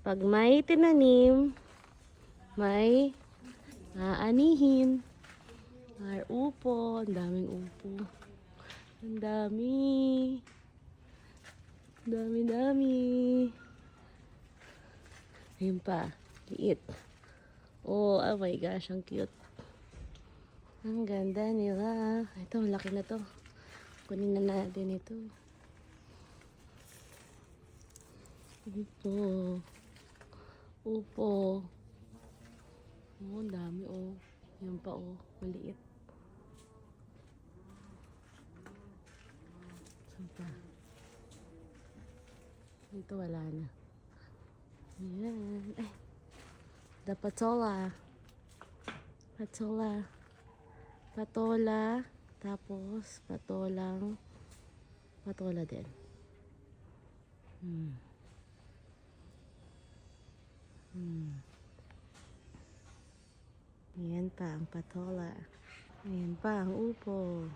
Pag may tinanim, may aanihin. May upo. Ang daming upo. Ang dami. Dami. Ayun pa. Liit. Oh my gosh. Ang cute. Ang ganda nila. Ito, malaki na to. Kunin na natin ito. Upo. Oh, ang dami oh. Yan pa oh. Maliit. Saan pa? Ito wala na. Ayan. Ay. The patola. Patola. Tapos, patola din. Ayan pa ang patola. Ayan pa ang upo.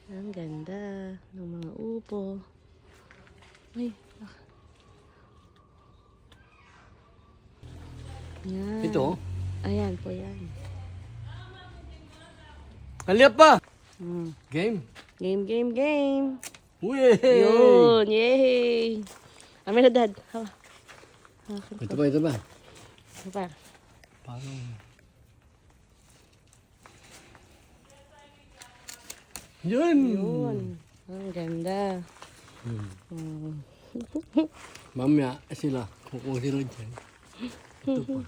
Ang ganda ng mga upo. Ay. Yan. Ito? Ayan po yan. Halip pa! Game. Game? Game. Uy! Yun. Yay. Amin na dad. Hawa. Ito ba? Ito pa. Parang... Yun! Ang ganda. Mamaya sila. Kukuha sila dyan. Ito pa.